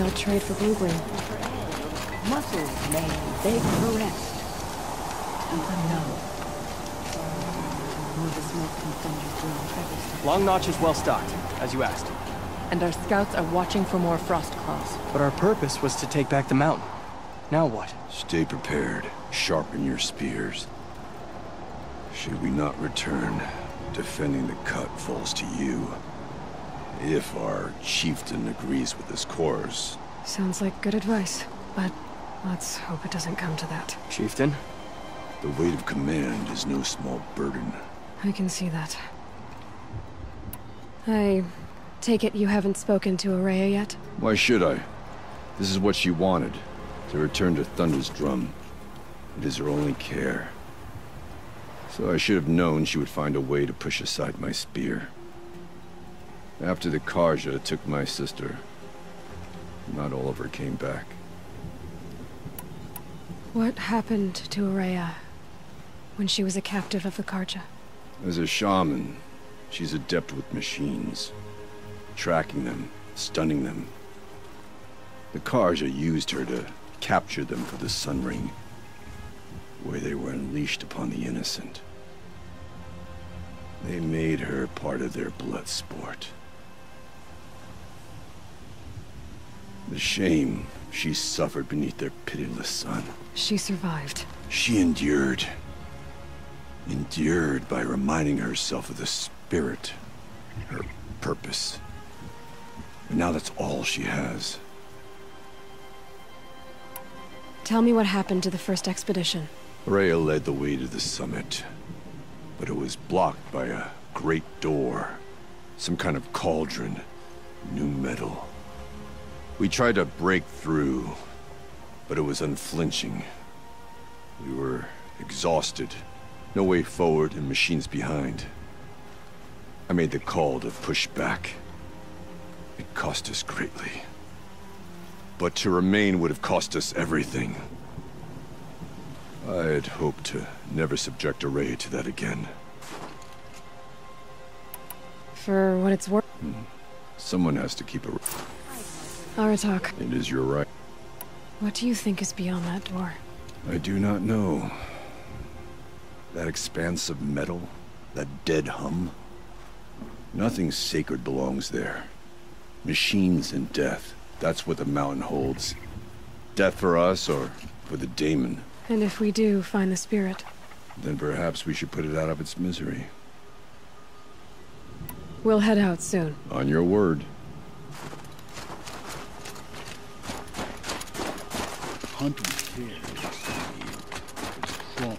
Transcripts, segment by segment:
a trade for blue-green. Muscles may beg for rest. Long Notch is well stocked, as you asked. And our scouts are watching for more frost claws. But our purpose was to take back the mountain. Now what? Stay prepared. Sharpen your spears. Should we not return, defending the cut falls to you. If our chieftain agrees with this course. Sounds like good advice, but let's hope it doesn't come to that. Chieftain? The weight of command is no small burden. I can see that. I take it you haven't spoken to Araya yet? Why should I? This is what she wanted, to return to Thunder's drum. It is her only care. So I should have known she would find a way to push aside my spear. After the Karja took my sister, not all of her came back. What happened to Araya when she was a captive of the Karja? As a shaman, she's adept with machines. Tracking them, stunning them. The Karja used her to capture them for the Sun Ring, where they were unleashed upon the innocent. They made her part of their blood sport. The shame she suffered beneath their pitiless sun. She survived. She endured. Endured by reminding herself of the spirit, her purpose. And now that's all she has. Tell me what happened to the first expedition. Rhea led the way to the summit, but it was blocked by a great door. Some kind of cauldron, new metal. We tried to break through, but it was unflinching. We were exhausted. No way forward and machines behind. I made the call to push back. It cost us greatly. But to remain would have cost us everything. I had hoped to never subject Araya to that again. For what it's worth. Someone has to keep her. Aratak, It is your right. what do you think is beyond that door? I do not know. That expanse of metal, that dead hum. Nothing sacred belongs there. Machines and death, that's what the mountain holds. Death for us or for the daemon. And if we do find the spirit? Then perhaps we should put it out of its misery. We'll head out soon. On your word. Hunt with care, strong.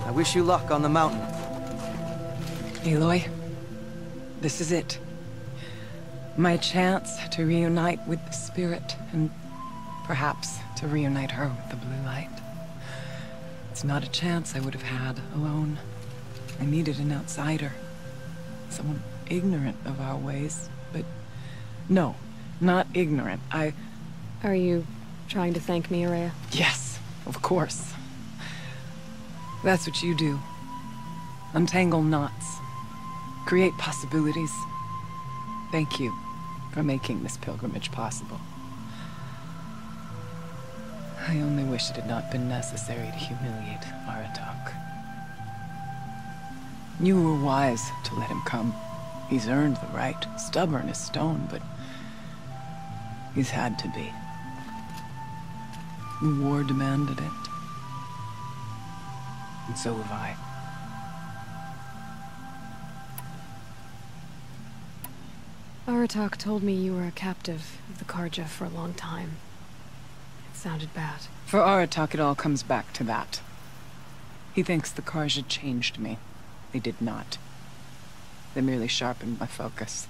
I wish you luck on the mountain. Aloy, this is it. My chance to reunite with the spirit, and perhaps to reunite her with the blue light. It's not a chance I would have had alone. I needed an outsider. Someone ignorant of our ways, but... No, not ignorant. Are you trying to thank me, Araya? Yes, of course. That's what you do. Untangle knots. Create possibilities. Thank you for making this pilgrimage possible. I only wish it had not been necessary to humiliate Aratak. You were wise to let him come. He's earned the right. Stubborn as stone, but he's had to be. The war demanded it. And so have I. Aratak told me you were a captive of the Karja for a long time. It sounded bad. For Aratak, it all comes back to that. He thinks the Karja changed me. They did not. They merely sharpened my focus.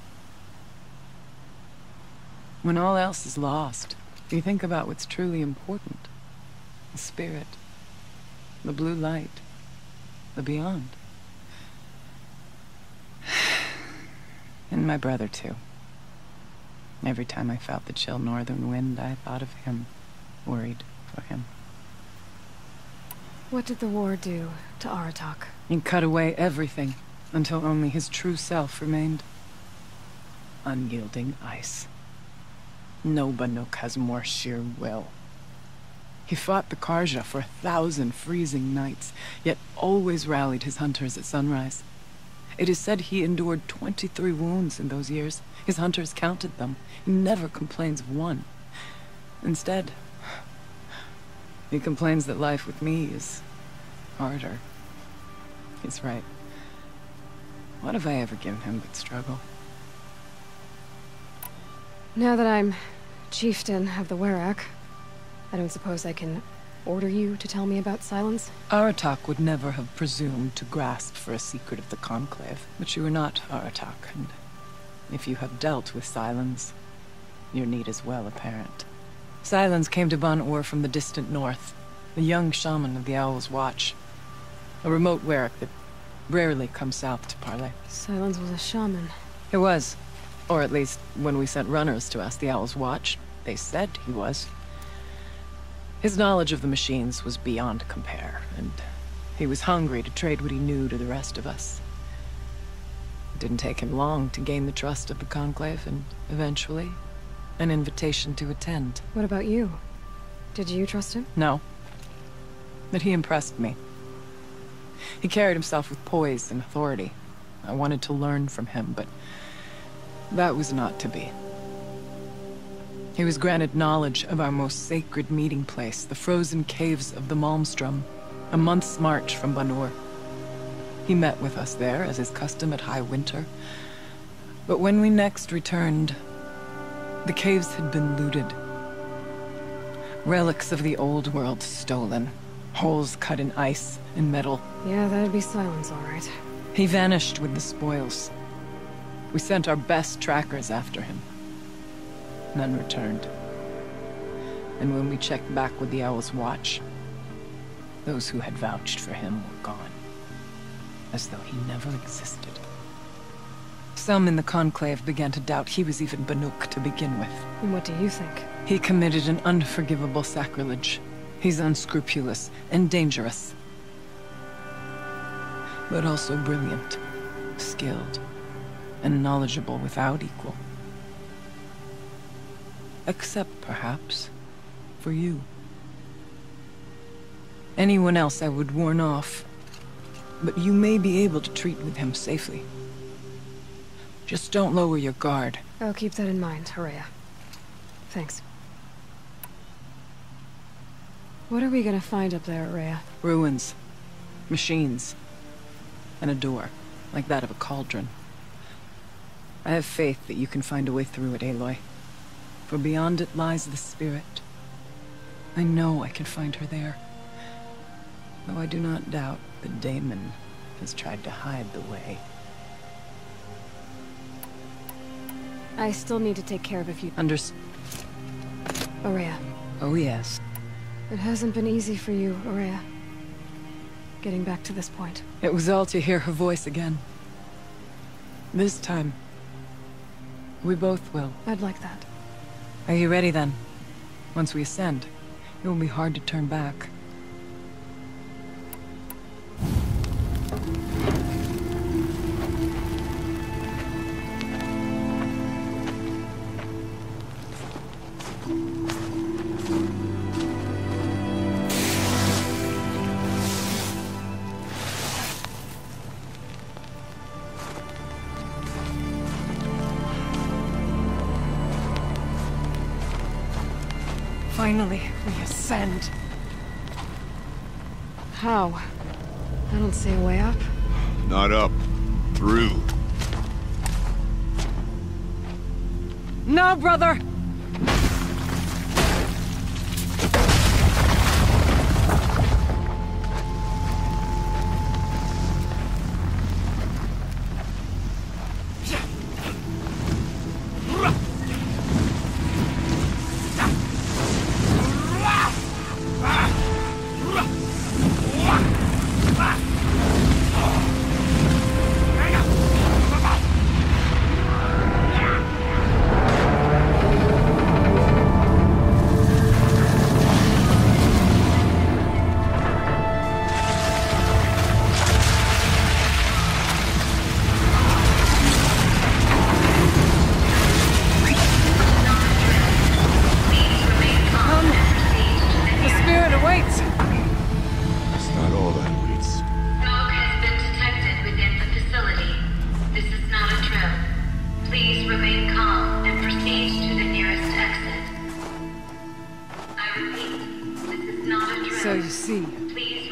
When all else is lost, you think about what's truly important. The spirit, the blue light, the beyond. And my brother, too. Every time I felt the chill northern wind, I thought of him, worried for him. What did the war do to Aratak? It cut away everything, until only his true self remained. Unyielding ice. No Banuk has more sheer will. He fought the Karja for 1,000 freezing nights, yet always rallied his hunters at sunrise. It is said he endured 23 wounds in those years. His hunters counted them. He never complains of one. Instead, he complains that life with me is harder. He's right. What have I ever given him but struggle? Now that I'm chieftain of the Werak, I don't suppose I can order you to tell me about Silence? Aratak would never have presumed to grasp for a secret of the Conclave. But you are not Aratak, and if you have dealt with Silence, your need is well apparent. Silence came to Ban-Ur from the distant north, a young shaman of the Owl's Watch. A remote Werak that rarely comes south to parley. Silence was a shaman. He was. Or at least, when we sent runners to ask the Owl's Watch, they said he was. His knowledge of the machines was beyond compare, and he was hungry to trade what he knew to the rest of us. It didn't take him long to gain the trust of the Conclave, and eventually, an invitation to attend. What about you? Did you trust him? No. But he impressed me. He carried himself with poise and authority. I wanted to learn from him, but that was not to be. He was granted knowledge of our most sacred meeting place, the frozen caves of the Malmstrom, a month's march from Ban-Ur. He met with us there, as is custom at high winter. But when we next returned, the caves had been looted. Relics of the old world stolen. Holes cut in ice and metal. Yeah, that'd be Silence, all right. He vanished with the spoils. We sent our best trackers after him. None returned. And when we checked back with the Owl's Watch, those who had vouched for him were gone. As though he never existed. Some in the Conclave began to doubt he was even Banuk to begin with. And what do you think? He committed an unforgivable sacrilege. He's unscrupulous and dangerous. But also brilliant, skilled, and knowledgeable without equal. Except, perhaps, for you. Anyone else I would warn off, but you may be able to treat with him safely. Just don't lower your guard. I'll keep that in mind, Horea. Thanks. What are we gonna find up there, Horea? Ruins, machines, and a door, like that of a cauldron. I have faith that you can find a way through it, Aloy. For beyond it lies the spirit. I know I can find her there. Though I do not doubt that Daemon has tried to hide the way. I still need to take care of a few... Horea. Oh, yes. It hasn't been easy for you, Horea. Getting back to this point. It was all to hear her voice again. This time, we both will. I'd like that. Are you ready, then? Once we ascend, it will be hard to turn back. Finally, we ascend. How? I don't see a way up. Not up. Through. No, brother!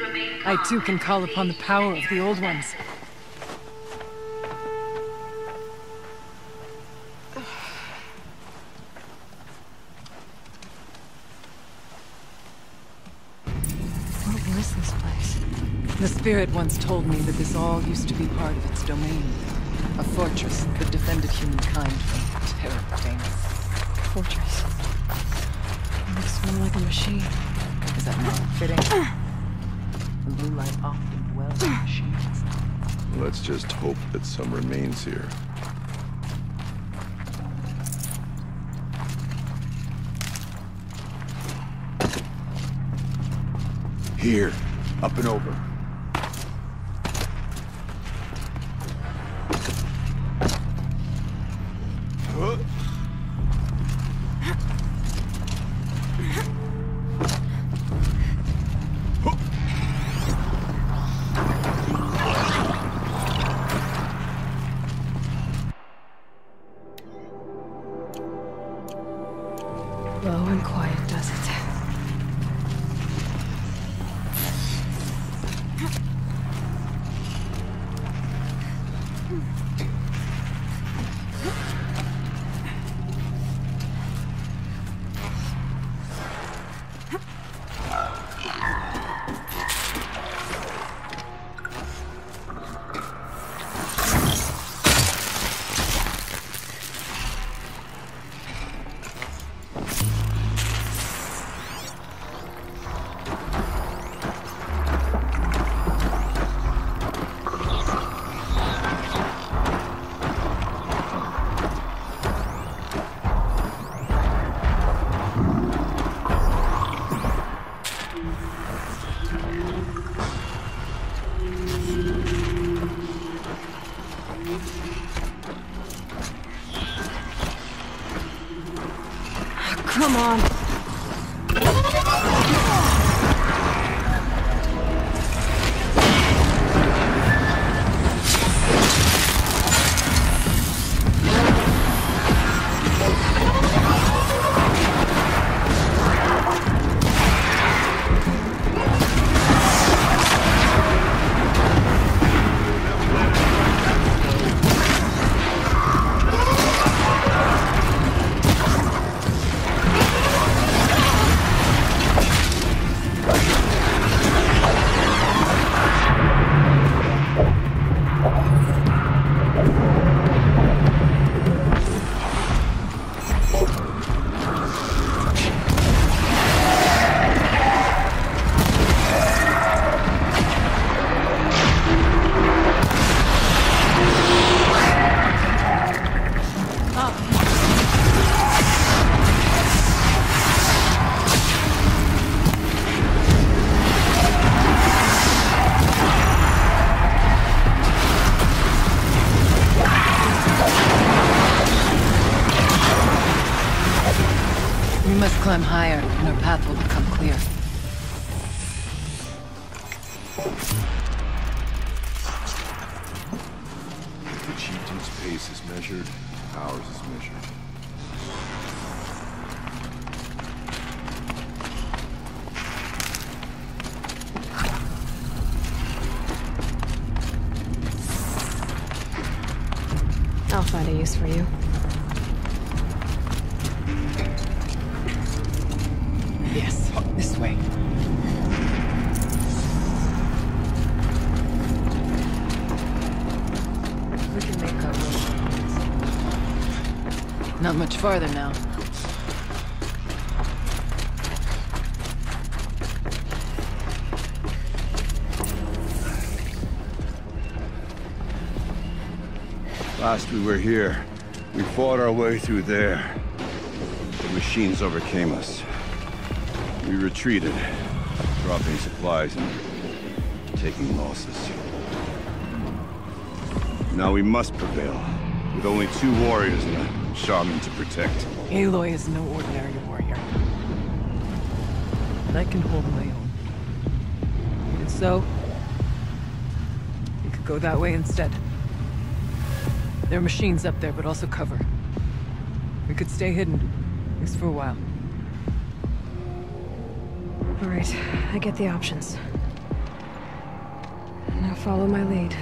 I too can call upon the power of the old ones. What was this place? The spirit once told me that this all used to be part of its domain. A fortress that defended humankind from terrible things. Fortress. It looks more like a machine. Is that not fitting? The blue light often dwells in machines. Let's just hope that some remains here. Here, up and over. Low and quiet does it. Come on. We must climb higher, and our path will become clear. The chieftain's pace is measured, ours is measured. I'll find a use for you. Yes, this way. We can make our way. Not much farther now. Last we were here, we fought our way through there. The machines overcame us. We retreated, dropping supplies and taking losses. Now we must prevail, with only 2 warriors and a shaman to protect. Aloy is no ordinary warrior. But I can hold my own. And so, we could go that way instead. There are machines up there, but also cover. We could stay hidden, at least for a while. All right, I get the options. Follow my lead.